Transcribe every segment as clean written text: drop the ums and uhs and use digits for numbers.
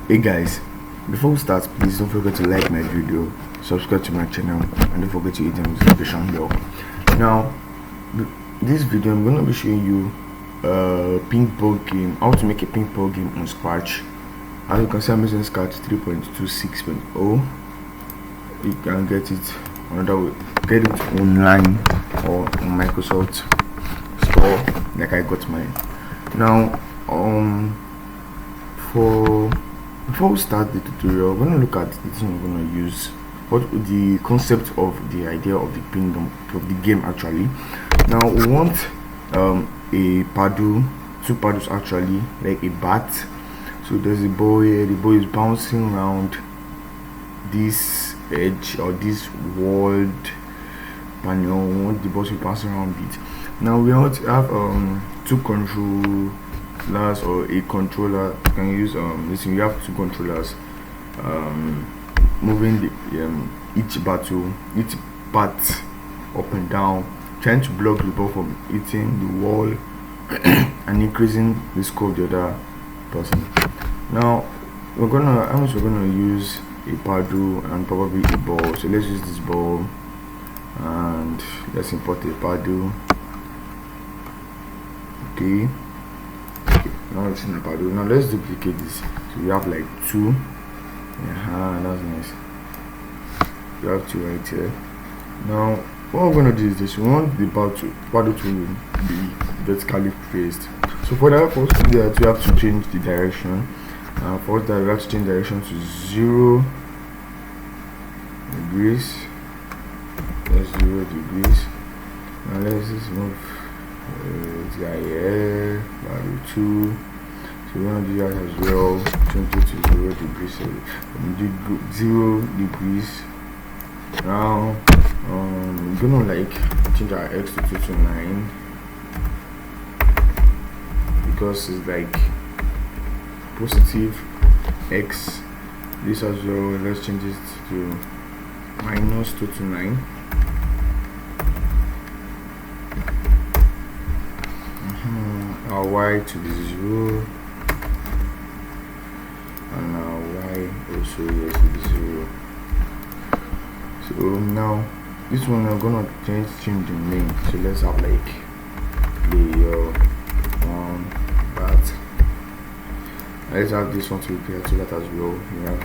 Hey guys, before we start, please don't forget to like my video, subscribe to my channel, and don't forget to hit the notification bell. Now, this video I'm going to be showing you a ping-pong game, how to make a ping-pong game on Scratch. As you can see, I'm using Scratch 3.26.0. You can get it another way, get it online or on Microsoft Store, like I got mine. Now, before we start the tutorial, we're going to look at the thing we're going to use, what the concept of the idea of the ping-pong of the game actually. Now we want a paddle, two paddles actually, like a bat. So there's a ball here, the ball is bouncing around this edge or this walled panel. We want the ball to bounce around it. Now we want to have two controllers or a controller. You can use listen, you have two controllers moving the each bat up and down, trying to block the ball from hitting the wall and increasing the score of the other person. Now we're gonna use a paddle and probably a ball. So let's use this ball and let's import a paddle. Okay, now it's in the paddle. Now let's duplicate this. So we have like two. That's nice. You have two right here. Now what we're gonna do is this: we want the paddle to be vertically placed. So for that, first we have to change the direction. First, that we have to change direction to 0 degrees. That's 0 degrees. Now let's just move this guy here, value 2. So we want to do that as well. Change it to 0 degrees. So do 0 degrees. Now we're gonna like change our x to 2 to 9 because it's like positive x. This as well, let's change it to minus 2 to 9. Our y to be 0 and our y also here to be 0. So now this one I'm gonna change the name. So let's have like player one bat. Let's have this one to be paired to that as well. We have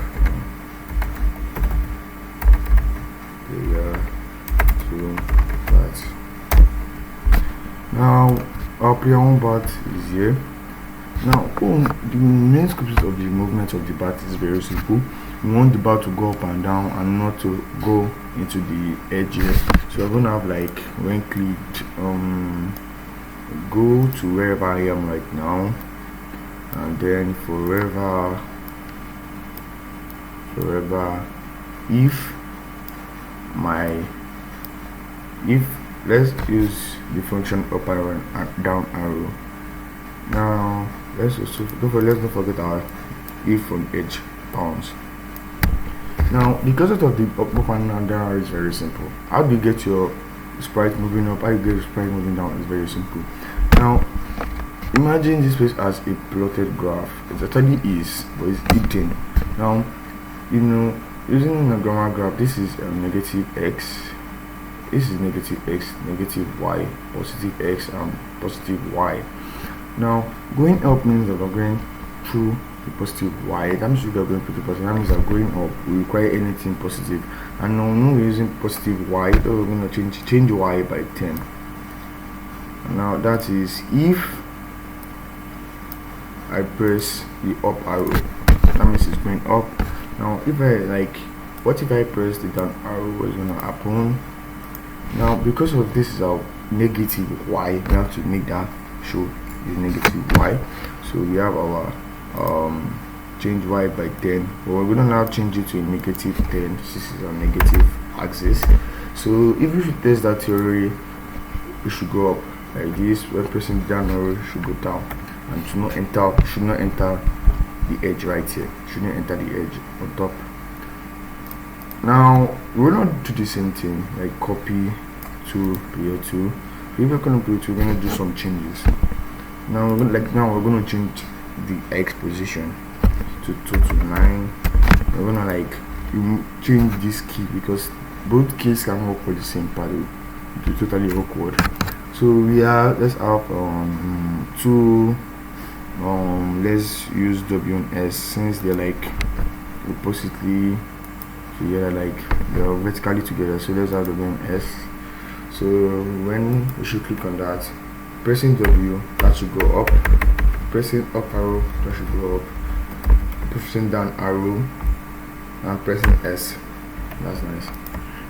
player two bat. Now our player one bat is here. Now the main script of the movement of the bat is very simple. We want the bat to go up and down and not to go into the edges. So we're gonna have like when clicked go to wherever I am right now, and then forever if let's use the function up arrow and down arrow. Now let's not forget our if on edge bounce. Now because of the up and down arrow is very simple. How do you get your sprite moving up? How do you get your sprite moving down? Is very simple. Now imagine this place as a plotted graph. It actually is, but it's hidden. Now using a grammar graph, this is negative x, this is negative x, negative y, positive x, and positive y. Now going up means that we're going through the positive y. That means we're going through the positive. That means that going up we require anything positive. And now when we're using positive y, so we're going to change y by 10. Now that is if I press the up arrow, that means it's going up. Now if what if I press the down arrow? What's going to happen? Now because of this is our negative y, we have to make that show is negative y. So we have our change y by 10, but we're going to now change it to a negative 10. This is our negative axis. So if we should test that theory, we should go up like this. When pressing down arrow, should go down and should not enter the edge right here. Shouldn't enter the edge on top. Now we're not do the same thing like copy to player 2. If we're going to player 2, we're going to do some changes. Now we're going to change the x position. to 2 to 9. We're gonna like change this key because both keys can work for the same paddle. It's totally awkward. So let's have two let's use W and S since they're like oppositely together, like they're vertically together. So let's have W and S. So when we should click on that, pressing W, that should go up, pressing up arrow, that should go up, pressing down arrow, and pressing S. That's nice.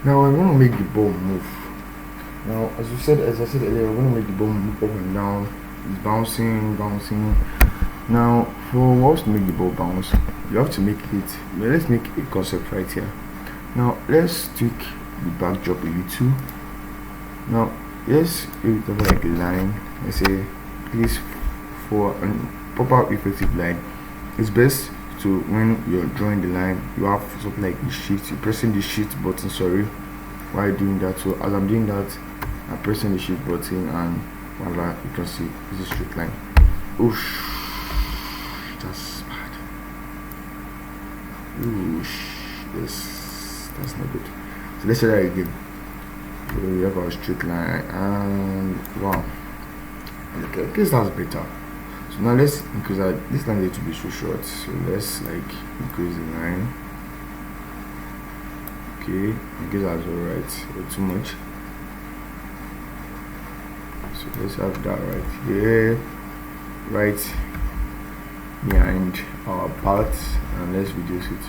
Now we're going to make the ball move. Now as I said earlier, we're going to make the ball move up and down. It's bouncing. Now for us to make the ball bounce, you have to make it, let's make a concept right here. Now let's tweak the backdrop a little. Now let's give it like a line. Let's say please, for a proper effective line, it's best to, when you're drawing the line, you have something like the shift, you're pressing the shift button, while doing that. So as I'm doing that, I'm pressing the shift button and voila, you can see this is a straight line. Oosh, that's bad. Oosh, that's not good. So let's try that again. So we have our straight line and wow, okay, I guess that's better. So now let's increase that. This line needs to be so short, so let's like increase the line. Okay, I guess that's alright, or too much. So let's have that right here, right behind our part, and let's reduce it.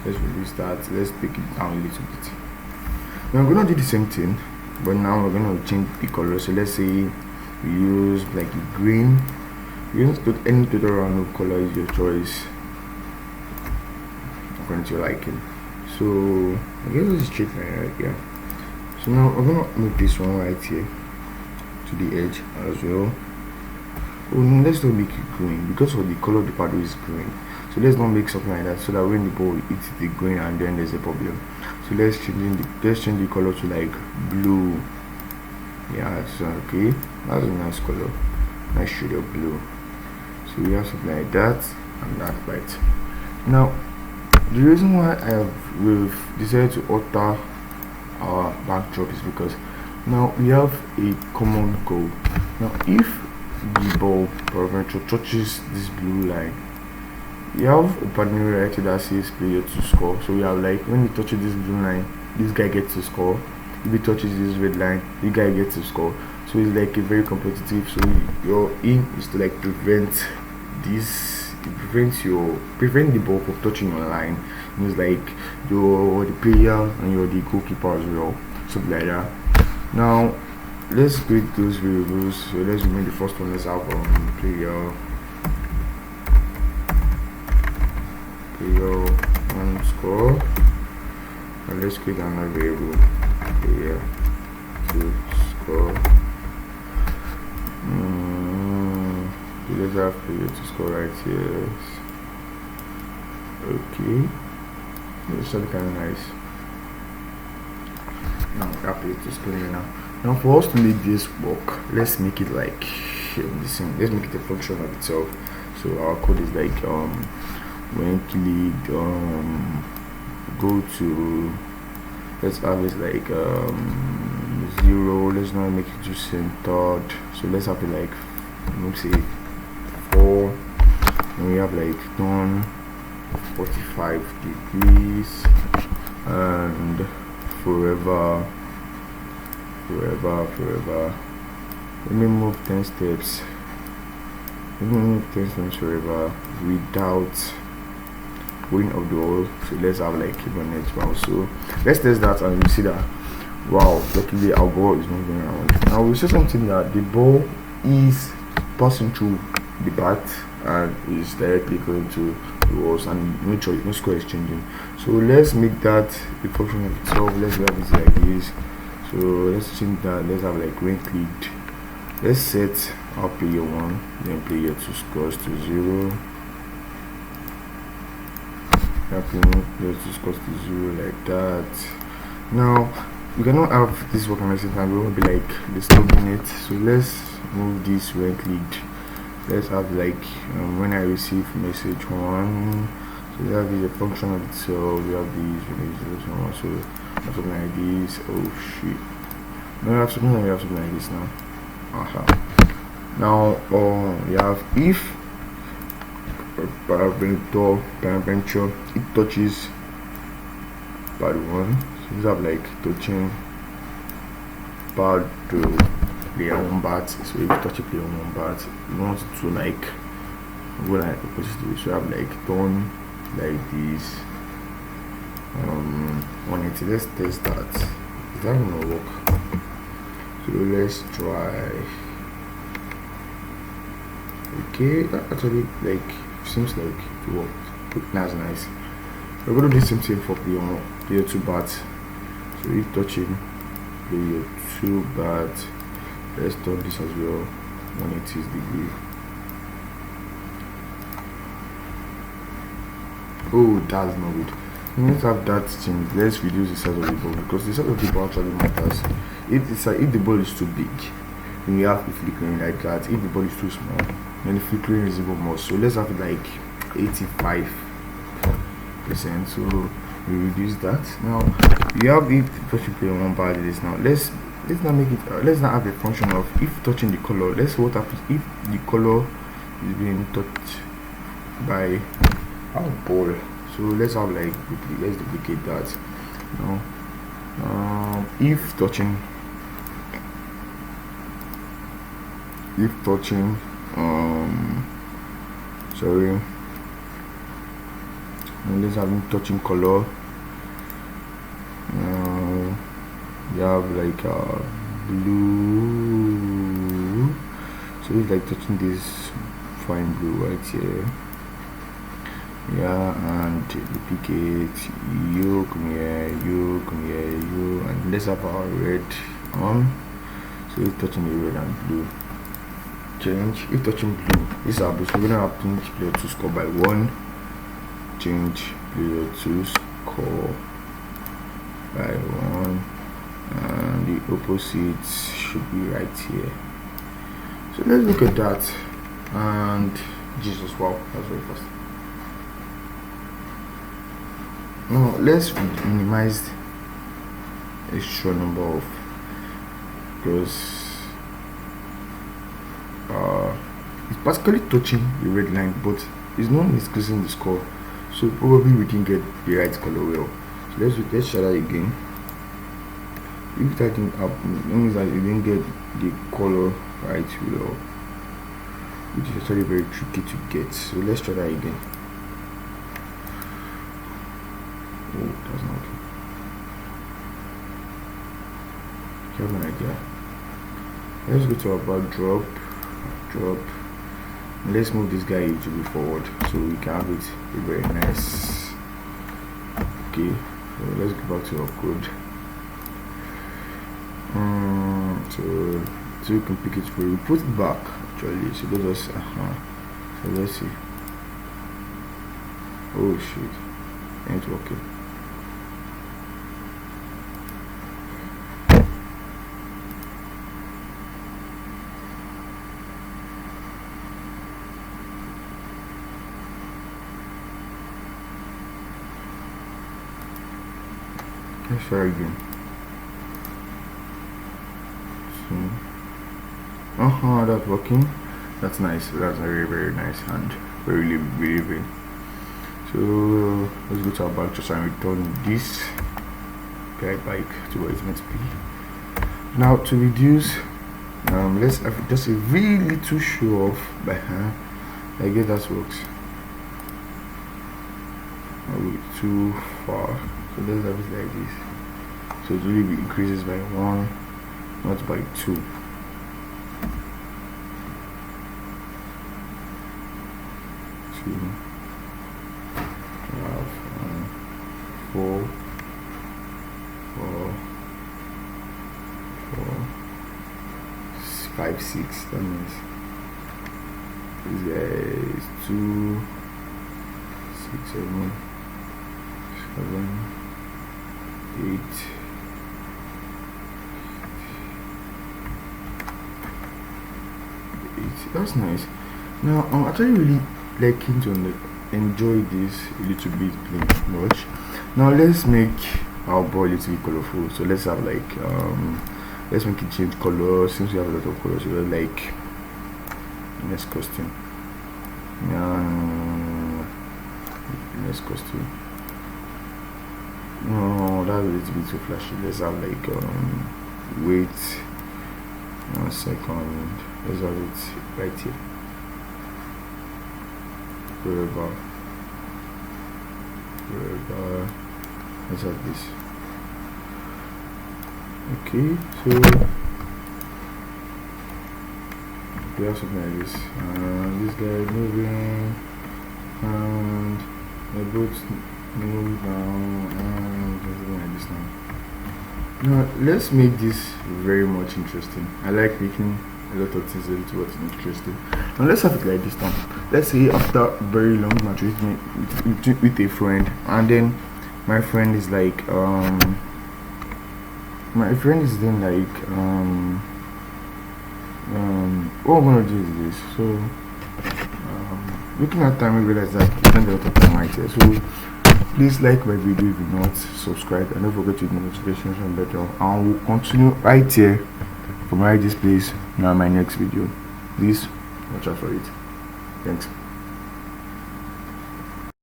Let's reduce that. Let's take it down a little bit. Now we're gonna do the same thing, but now we're gonna change the color. So let's say we use like a green. You can put any total random color is your choice according to your liking. So I guess this is straight line right here. So now we're gonna move this one right here to the edge as well. Oh no, let's not make it green because of the color of the paddle is green. So let's not make something like that so that when the ball hits the green and then there's a problem. So let's change the color to like blue. Yeah, so okay, that's a nice color, nice shade of blue. So we have something like that and that right. Now the reason why we've decided to alter our backdrop is because now we have a common goal. Now if the ball peradventure touches this blue line, you have a partner right that says player to score. So we have like when he touches this blue line, this guy gets to score. If he touches this red line, the guy gets to score. So it's like a very competitive. So your aim is to like prevent this. It prevent the ball from touching your line. It's like you're the player and you're the goalkeeper as well, something like that. Now let's create those variables. So let's remove the first one. Let's have player score, and let's create another variable player to score. Let's have player to score right here. Okay, it's kind of nice. Now that player to score here now. Now for us to make this work, let's make it like the same. Let's make it a function of itself. So our code is like when click go to, let's have it like 0. Let's not make it just centered. So let's have it like, let's say 4, and we have like turn 45 degrees and forever. Let me move 10 steps. Let me move 10 steps forever without going up the wall. So let's have like even edge bounce. So let's test that and you see that wow, luckily our ball is moving around. Now we see something that the ball is passing through the bat and is directly going to the walls, and no score is changing. So let's make that the function of itself. Let's have it like this. So let's change that. Let's have like when clicked. Let's set our player 1, then player 2 scores to 0. Player 2 scores to 0 like that. Now we cannot have this work at the same time. We won't be like disturbing it. So let's move this when clicked let's have like when I receive message one. So we have the function of itself. We have these, so something like this. Oh shit! No, we have something like this now. Now you have if peradventure it touches pad 1, so you have like touching pad 2 player 1 bat. So if you touch a player 1 bat, you want it to like go like opposite way, so you have like turn like this 180. Let's test that. Is that gonna work? So let's try. Okay, that actually like seems like it worked. That's nice. We're gonna do the same thing for player 2 bat. So if touching player 2 bat, let's turn this as well 180 degree. Oh, that's not good. Let's have that change. Let's reduce the size of the ball, because the size of the ball actually matters. If the ball is too big, then you have the flickering like that. If the ball is too small, then the flickering is even more. So let's have it like 85%. So we reduce that. Now you have if touching player 1 bad this. Now let's not make it. Let's not have a function of if touching the color. Let's see what happens if the color is being touched by our ball. So let's have like let's duplicate that. Now if touching sorry, and let's have touching color. You have like blue, so it's like touching this fine blue right here. Yeah, and duplicate you, come here, you, and let's have our red on. So it's touching the red and blue. Change if touching blue. This is our blue. So we're gonna have change player 2 score by 1. Change player 2 score by 1, and the opposite should be right here. So let's look at that. And Jesus, wow, that's very fast. Now let's minimize extra number of, because it's practically touching the red line, but it's not increasing the score, so probably we can get the right color well. So let's try that again. If that thing up, it means that you didn't get the color right well, which is actually very tricky to get. So let's try that again. Oh, that's not okay. You have an idea. Let's go to about drop. Let's move this guy to be forward, so we can have it very nice. Okay, so let's go back to our code. So we can pick it where we put it back actually. So let us so let's see. Oh shit, ain't working. Let's try again. So, that's working. That's nice. That's very, very nice and very relieving. So let's go to our back just and return this guide bike to where it's meant to be. Now to reduce, let's have just a really little show off by hand. I guess that works. Too far. So let's have it like this. So it really increases by 1, not by 2. 2, 12, 4, 5, 6. That means this guy is 2, 6, 7, 8. That's nice. Now I'm actually really liking to enjoy this a little bit playing much. Now let's make our ball a little bit colorful. So let's have like let's make it change color since we have a lot of colors. So like next costume. Next costume. No, that's a little bit too flashy. Let's have like wait 1 second. Let's have it right here. Wherever. Let's have this. Okay, so we have something like this. This guy moving, and the boats move down, and something like this now. Now let's make this very much interesting. I like making a lot of things a little bit interesting. Now let's have it like this now. Let's say after very long match with a friend, and then my friend is like what I'm gonna do is this. So looking at time, I realize that I spend a lot of time right here. So please like my video if you're not subscribed, and don't forget to hit the notification bell, and we'll continue right here from right this place. Now my next video, please watch out for it. Thanks.